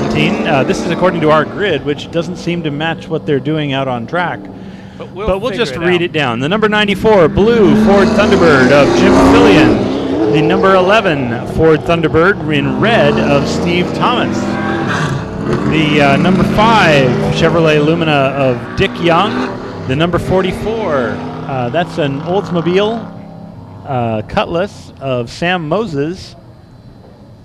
17. This is according to our grid, which doesn't seem to match what they're doing out on track. But we'll just read it down. The number 94 blue Ford Thunderbird of Jim Fillion. The number 11 Ford Thunderbird in red of Steve Thomas. The number 5 Chevrolet Lumina of Dick Young. The number 44, that's an Oldsmobile Cutlass of Sam Moses.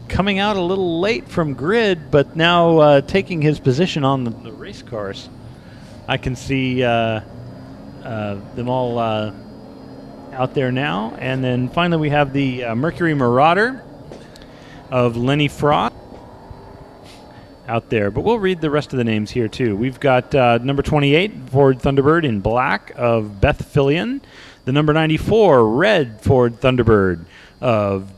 Coming out a little late from grid, but now taking his position on the race cars. I can see them all out there now. And then finally we have the Mercury Marauder of Lenny Frost out there. But we'll read the rest of the names here too. We've got number 28 Ford Thunderbird in black of Beth Fillion. The number 94 red Ford Thunderbird of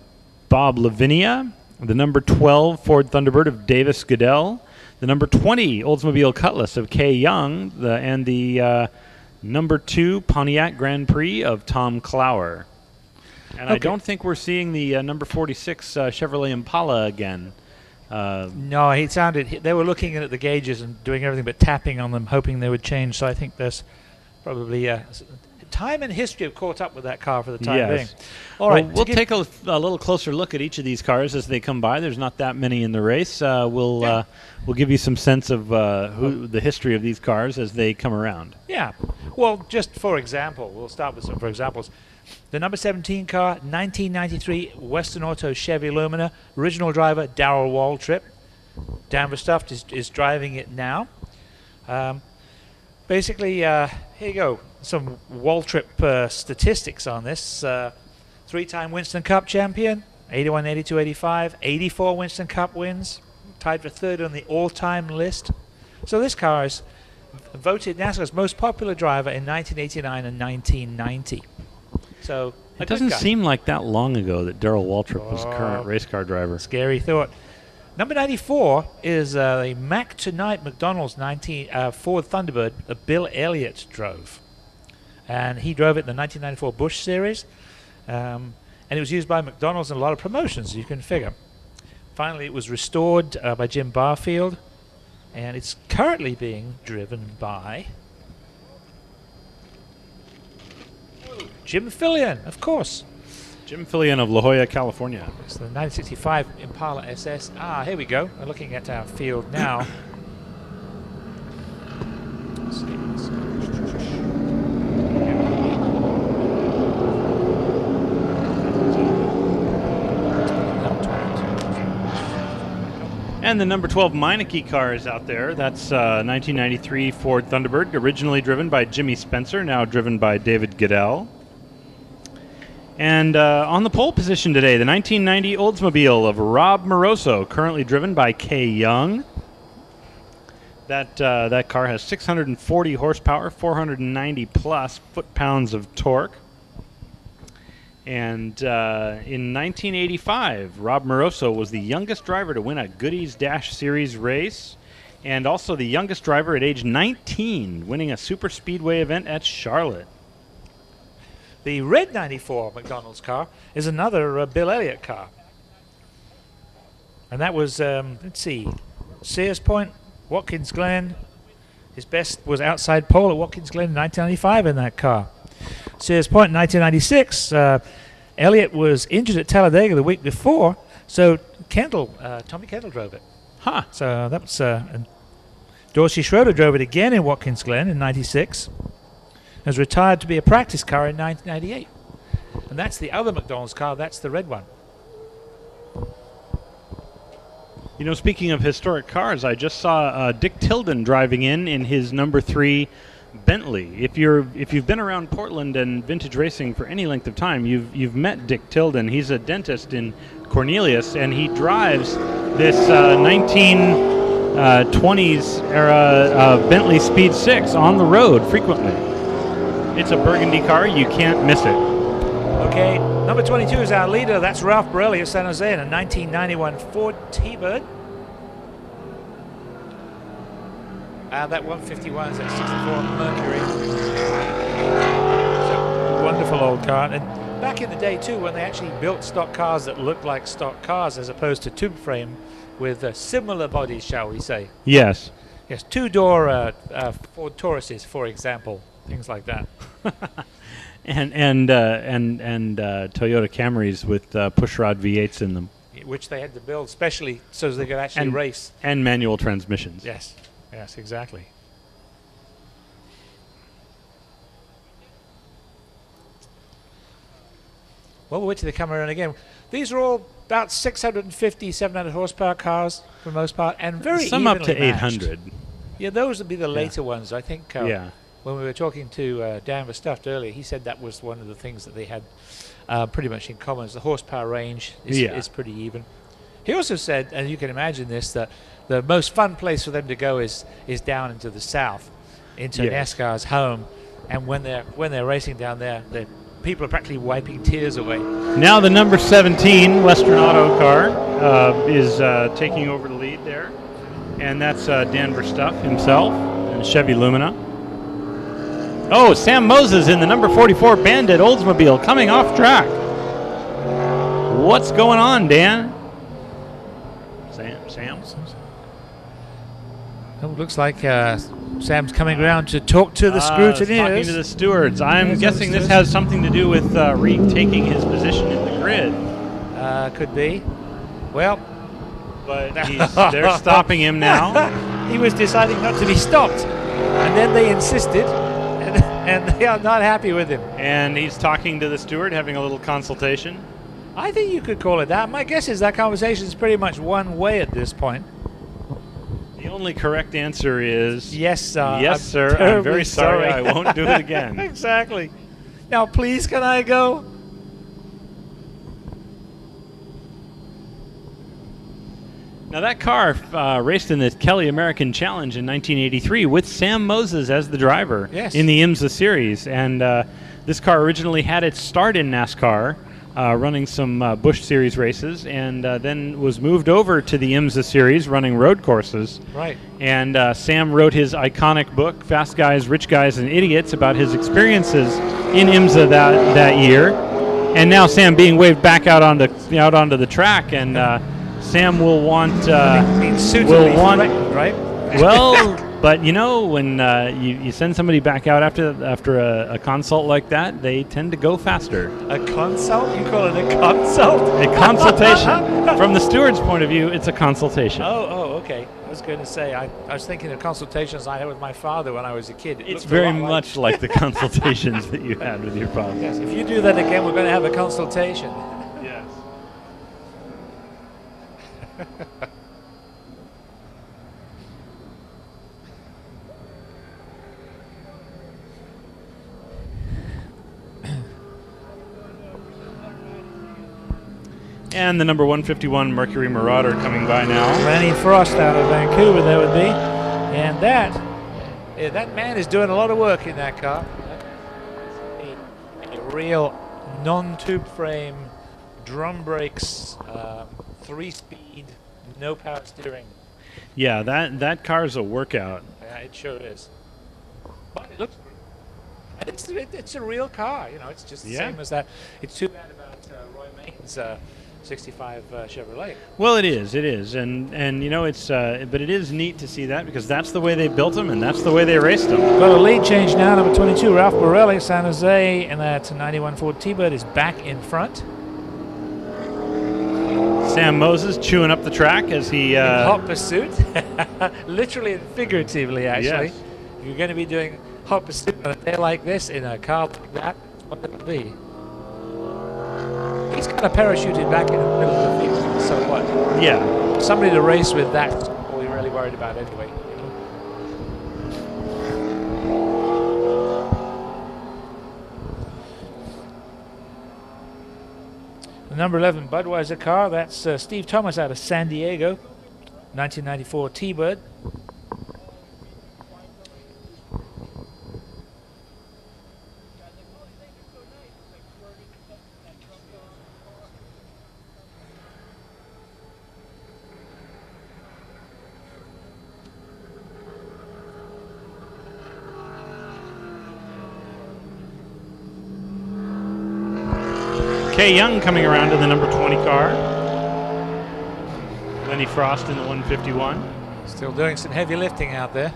Bob Lavinia. The number 12 Ford Thunderbird of Davis Goodell. The number 20 Oldsmobile Cutlass of Kay Young. And the number 2 Pontiac Grand Prix of Tom Clower. And I don't think we're seeing the number 46 Chevrolet Impala again. No, they were looking at the gauges and doing everything but tapping on them, hoping they would change. So I think there's probably time and history have caught up with that car for the time being. All right, we'll take a little closer look at each of these cars as they come by. There's not that many in the race. We'll give you some sense of the history of these cars as they come around. Yeah. Well, just for example, we'll start with some for examples. The number 17 car, 1993 Western Auto Chevy Lumina. Original driver Darrell Waltrip. Danvers Stuff is driving it now. Basically, here you go. Some Waltrip statistics on this. 3-time Winston Cup champion, 81, 82, 85, 84 Winston Cup wins, tied for third on the all-time list. So this car is voted NASCAR's most popular driver in 1989 and 1990. So it doesn't seem like that long ago that Darrell Waltrip was a current race car driver. Scary thought. Number 94 is the Mac Tonight McDonald's Ford Thunderbird that Bill Elliott drove. And he drove it in the 1994 Busch Series. And it was used by McDonald's in a lot of promotions, you can figure. Finally, it was restored by Jim Barfield. And it's currently being driven by Jim Fillion, of course. Jim Fillion of La Jolla, California. It's the 1965 Impala SS. Here we go. We're looking at our field now. Let's see. And the number 12 Meineke car is out there. That's 1993 Ford Thunderbird, originally driven by Jimmy Spencer, now driven by David Goodell. And on the pole position today, the 1990 Oldsmobile of Rob Moroso, currently driven by Kay Young. That car has 640 horsepower, 490 plus foot-pounds of torque. And in 1985, Rob Moroso was the youngest driver to win a Goodies Dash Series race, and also the youngest driver at age 19, winning a super speedway event at Charlotte. The red 94 McDonald's car is another Bill Elliott car. And that was, let's see, Sears Point, Watkins Glen. His best was outside pole at Watkins Glen in 1995 in that car. Sears Point in 1996, Elliott was injured at Talladega the week before, so Tommy Kendall drove it. Huh. So that was, and Dorsey Schroeder drove it again in Watkins Glen in 96. Was retired to be a practice car in 1998. And that's the other McDonald's car, that's the red one. You know, speaking of historic cars, I just saw Dick Tilden driving in his number 3 Bentley. If you've been around Portland and vintage racing for any length of time, you've met Dick Tilden. He's a dentist in Cornelius, and he drives this 1920s era Bentley Speed 6 on the road frequently. It's a burgundy car. You can't miss it. Okay, number 22 is our leader. That's Ralph Borelli of San Jose in a 1991 Ford T-Bird. That 151 is a 64 Mercury. It's a wonderful old car. And back in the day too, when they actually built stock cars that looked like stock cars as opposed to tube frame with similar bodies, shall we say? Yes. Yes, two-door Ford Tauruses, for example, things like that. and Toyota Camrys with pushrod V8s in them. Which they had to build specially so they could actually race. And manual transmissions. Yes, yes, exactly. Well, we'll wait till they come around again. These are all about 650, 700 horsepower cars for the most part, and very some up to evenly 800. matched. Yeah, those would be the later ones. I think when we were talking to Dan Verstuft earlier, he said that was one of the things that they had pretty much in common. Is the horsepower range is pretty even. He also said, and you can imagine this, that the most fun place for them to go is down into the south, into NASCAR's home, and when they're racing down there, people are practically wiping tears away. Now the number 17 Western Auto car is taking over the lead there, and that's Dan Verstuff himself and Chevy Lumina. Oh, Sam Moses in the number 44 Bandit Oldsmobile coming off track. What's going on, Dan? Sam? It looks like Sam's coming around to talk to the scrutineers. Talking to the stewards. I'm guessing this has something to do with retaking his position in the grid. Could be. Well, but they're stopping him now. He was deciding not to be stopped, and then they insisted, and they are not happy with him. And he's talking to the steward, having a little consultation. I think you could call it that. My guess is that conversation is pretty much one way at this point. The only correct answer is yes, sir. Yes, sir. I'm very sorry. I won't do it again. Exactly. Now, please, can I go? Now, that car raced in the Kelly American Challenge in 1983 with Sam Moses as the driver in the IMSA series. And this car originally had its start in NASCAR, running some Busch Series races, and then was moved over to the IMSA Series, running road courses. Right. And Sam wrote his iconic book, Fast Guys, Rich Guys, and Idiots, about his experiences in IMSA that year. And now Sam being waved back out onto the track, and Sam will want right? Well, but you know, when you send somebody back out after a consult like that, they tend to go faster. A consult? You call it a consult? A consultation. From the steward's point of view, it's a consultation. Oh, okay. I was going to say, I was thinking of consultations I had with my father when I was a kid. It's very much like the consultations that you had with your father. Yes, if you do that again, we're going to have a consultation. Yes. And the number 151 Mercury Marauder coming by now. Randy Frost out of Vancouver, that would be. And that man is doing a lot of work in that car. A real non-tube frame, drum brakes, 3-speed, no power steering. Yeah, that car's a workout. Yeah, it sure is. But it looks. It's a real car, you know. It's just the same as that. It's too bad about Roy Main's 65 Chevrolet. Well, it is, and you know, it's but it is neat to see that, because that's the way they built them and that's the way they raced them. Got a lead change now. Number 22, Ralph Borelli, San Jose, and that 91 Ford T-Bird is back in front. Sam Moses chewing up the track as he... in hot pursuit, literally and figuratively, actually. Yes. If you're going to be doing hot pursuit on a day like this in a car like that, what would it be? He's kind of parachuted back in the middle of the field, so what? Yeah. Somebody to race with, that's all we're really worried about anyway. You know? The number 11 Budweiser car, that's Steve Thomas out of San Diego, 1994 T-Bird. Kay Young coming around to the number 20 car. Lenny Frost in the 151. Still doing some heavy lifting out there.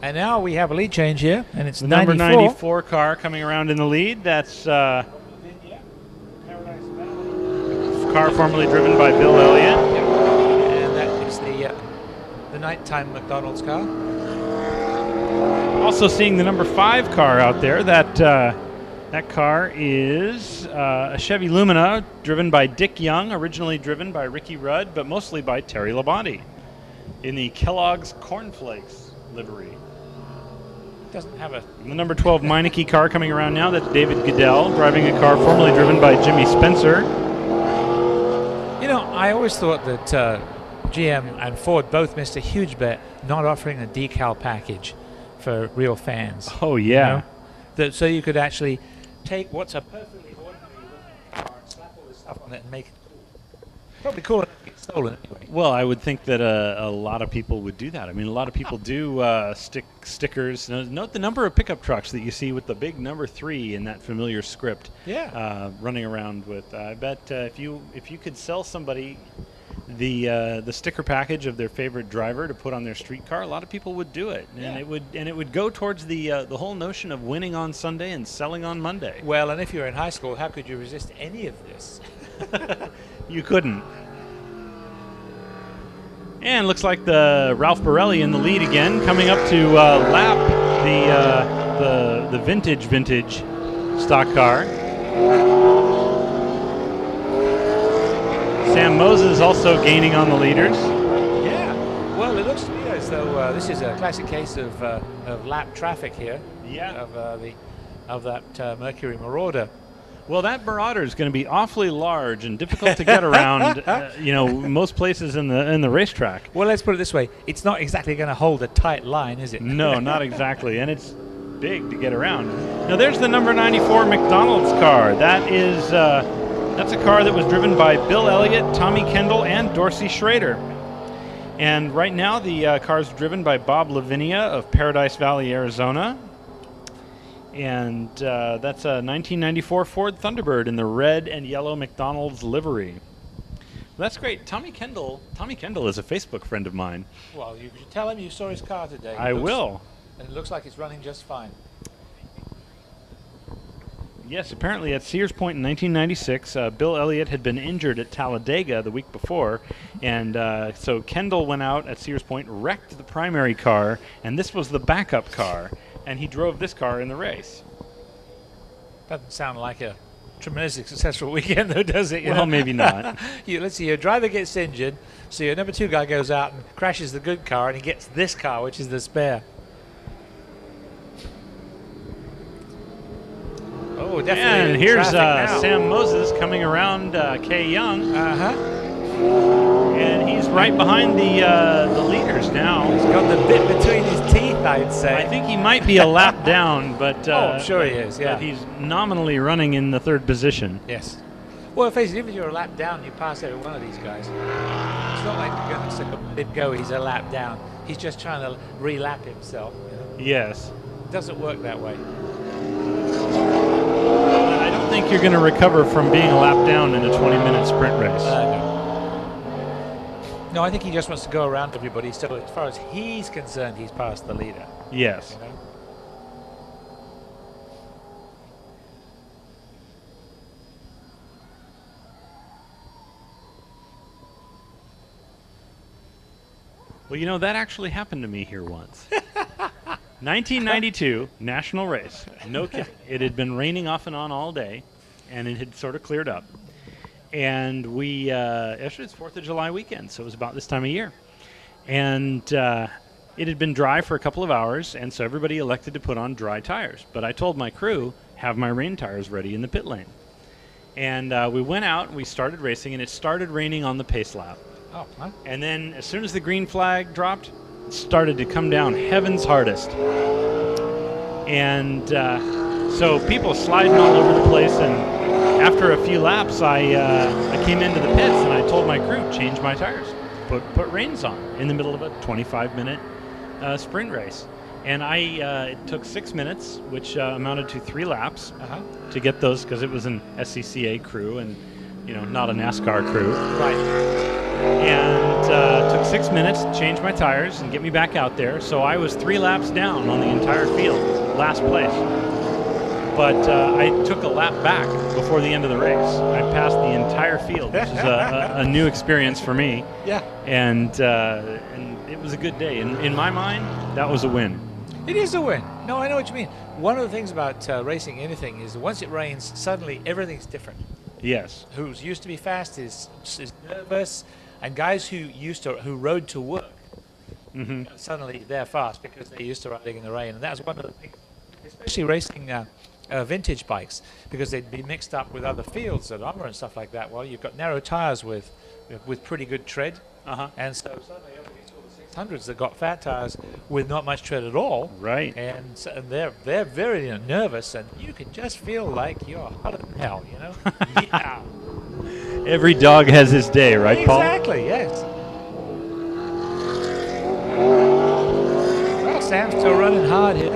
And now we have a lead change here, and it's The number 94. 94 car coming around in the lead. That's car formerly driven by Bill Elliott. And that is the nighttime McDonald's car. Also seeing the number 5 car out there. That car is a Chevy Lumina driven by Dick Young, originally driven by Ricky Rudd, but mostly by Terry Labonte in the Kellogg's Cornflakes livery. Doesn't have a... The number 12 Meineke car coming around now. That's David Goodell driving a car formerly driven by Jimmy Spencer. You know, I always thought that GM and Ford both missed a huge bet not offering a decal package for real fans. Oh, yeah. You know? So you could actually take what's a perfectly ordinary looking car and slap all this stuff on it and make it cool. Probably cool enough to get stolen anyway. Well, I would think that a lot of people would do that. I mean, a lot of people do stick stickers. Note the number of pickup trucks that you see with the big number 3 in that familiar script. Yeah. Running around with. I bet if you could sell somebody the sticker package of their favorite driver to put on their street car, a lot of people would do it, Yeah. and it would go towards the whole notion of winning on Sunday and selling on Monday. Well, and if you were in high school, how could you resist any of this? You couldn't. And looks like the Ralph Borelli in the lead again, coming up to lap the vintage stock car. Sam Moses also gaining on the leaders. Yeah. Well, it looks to me as though this is a classic case of lap traffic here. Yeah. Of that Mercury Marauder. Well, that Marauder is going to be awfully large and difficult to get around. Most places in the racetrack. Well, let's put it this way: it's not exactly going to hold a tight line, is it? No, not exactly, and it's big to get around. Now, there's the number 94 McDonald's car. That's a car that was driven by Bill Elliott, Tommy Kendall, and Dorsey Schrader. And right now, the car is driven by Bob Lavinia of Paradise Valley, Arizona. And that's a 1994 Ford Thunderbird in the red and yellow McDonald's livery. That's great. Tommy Kendall is a Facebook friend of mine. Well, you should tell him you saw his car today. I will. And it looks like it's running just fine. Yes, apparently at Sears Point in 1996, Bill Elliott had been injured at Talladega the week before, and so Kendall went out at Sears Point, wrecked the primary car, and this was the backup car, and he drove this car in the race. Doesn't sound like a tremendously successful weekend, though, does it? Well, maybe not. Let's see, your driver gets injured, so your number 2 guy goes out and crashes the good car, and he gets this car, which is the spare. Oh, definitely. And here's now. Sam Moses coming around Kay Young. And he's right behind the leaders now. He's got the bit between his teeth, I'd say. I think he might be a lap down, but oh, I'm sure he is, yeah. But he's nominally running in the 3rd position. Yes. Well, face it, even if you're a lap down, you pass every one of these guys. It's not like you're going to say, let go, he's a lap down. He's just trying to re-lap himself. You know? Yes. It doesn't work that way. I don't think you're going to recover from being a lap down in a 20-minute sprint race. No, I think he just wants to go around everybody. So as far as he's concerned, he's past the leader. Yes. You know? Well, that actually happened to me here once. 1992 national race. No kidding. It had been raining off and on all day, and it had sort of cleared up. And we actually it's 4th of July weekend, so it was about this time of year. And it had been dry for a couple of hours, and so everybody elected to put on dry tires. But I told my crew, have my rain tires ready in the pit lane. And we went out and we started racing, and it started raining on the pace lap. Oh, huh? And then as soon as the green flag dropped, it started to come down heaven's hardest. And so people sliding all over the place, and after a few laps, I came into the pits and I told my crew, change my tires, put reins on in the middle of a 25-minute sprint race. And it took 6 minutes, which amounted to 3 laps to get those, because it was an SCCA crew and not a NASCAR crew. Right. And took 6 minutes to change my tires and get me back out there. So I was 3 laps down on the entire field, last place. But I took a lap back before the end of the race. I passed the entire field, which is a new experience for me. Yeah. And it was a good day. In my mind, that was a win. It is a win. No, I know what you mean. One of the things about racing anything is once it rains, suddenly everything's different. Yes. Who's used to be fast is nervous, and guys who rode to work, suddenly they're fast because they're used to riding in the rain. And that's one of the things, especially racing vintage bikes, because they'd be mixed up with other fields at Armour and stuff like that. Well, you've got narrow tires with pretty good tread, and so suddenly everybody's all the 600s that got fat tires with not much tread at all. Right. And they're very nervous, and you can just feel like you're hotter than hell, Yeah. Every dog has his day, right, Paul? Exactly, yes. Well, Sam's still running hard here.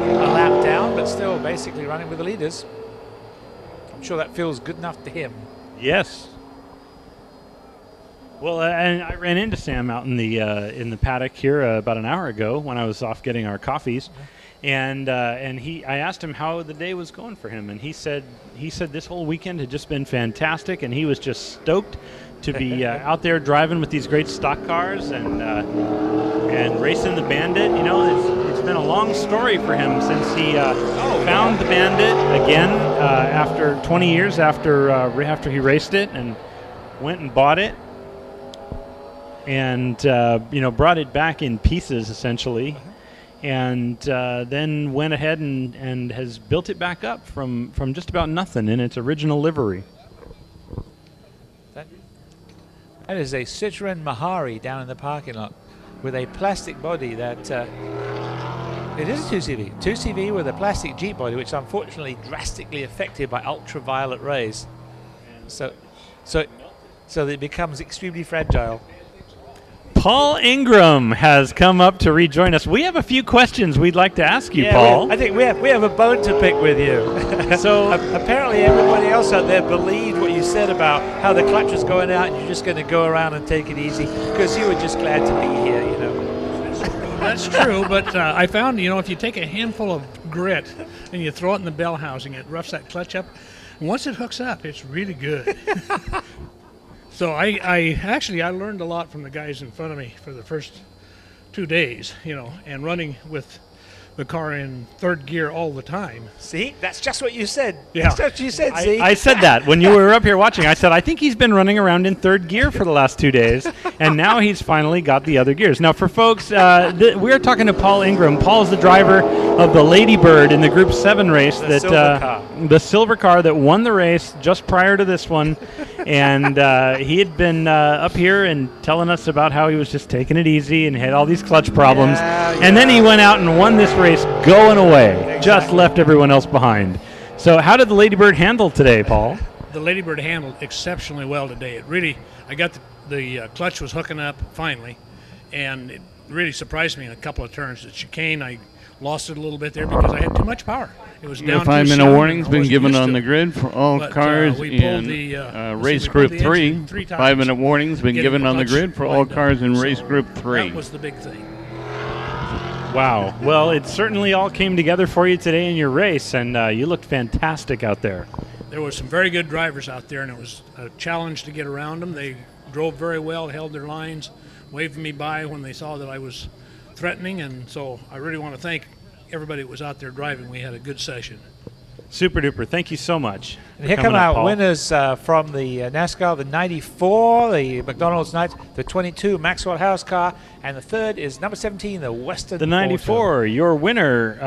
A lap down, but still basically running with the leaders. I'm sure that feels good enough to him. Yes. Well, and I ran into Sam out in the paddock here about an hour ago when I was off getting our coffees, and I asked him how the day was going for him, and he said this whole weekend had just been fantastic, and he was just stoked to be out there driving with these great stock cars and racing the Bandit. It's been a long story for him since he found the Bandit again after 20 years after he raced it and went and bought it. And brought it back in pieces essentially, and then went ahead and has built it back up from just about nothing in its original livery. That is a Citroen Mahari down in the parking lot with a plastic body that it is a 2CV with a plastic Jeep body, which unfortunately drastically affected by ultraviolet rays, so it becomes extremely fragile. Paul Ingram has come up to rejoin us. We have a few questions we'd like to ask you, Paul. I think we have a bone to pick with you. So apparently everybody else out there believed what you said about how the clutch was going out and you're just going to go around and take it easy because you were just glad to be here, That's true, but I found, if you take a handful of grit and you throw it in the bell housing, it roughs that clutch up. And once it hooks up, it's really good. So I learned a lot from the guys in front of me for the first 2 days, and running with the car in third gear all the time. See, that's just what you said. Yeah. That's what you said, see? I said that when you were up here watching. I said, I think he's been running around in third gear for the last 2 days, and now he's finally got the other gears. Now, for folks, we're talking to Paul Ingram. Paul's the driver of the Lady Bird in the Group 7 race. The silver car that won the race just prior to this one. And he had been up here and telling us about how he was just taking it easy and had all these clutch problems. And then he went out and won this race going away. Exactly. Just left everyone else behind. So how did the Lady Bird handle today, Paul? The Lady Bird handled exceptionally well today. I got the clutch was hooking up finally, and it really surprised me in a couple of turns. The chicane, I lost it a little bit there because I had too much power. It was down 5-minute warning's been given on the grid for all cars in race group 3. 5-minute warning's been given on the grid for all cars in race group 3. That was the big thing. Wow. Well, it certainly all came together for you today in your race, and you looked fantastic out there. There were some very good drivers out there, and it was a challenge to get around them. They drove very well, held their lines, waved me by when they saw that I was threatening, and so I really want to thank everybody that was out there driving. We had a good session. Super duper. Thank you so much. And here come our winners from the NASCAR, the 94, the McDonald's Knights, the 22 Maxwell House car, and the third is number 17, the Western. The 94, your winner.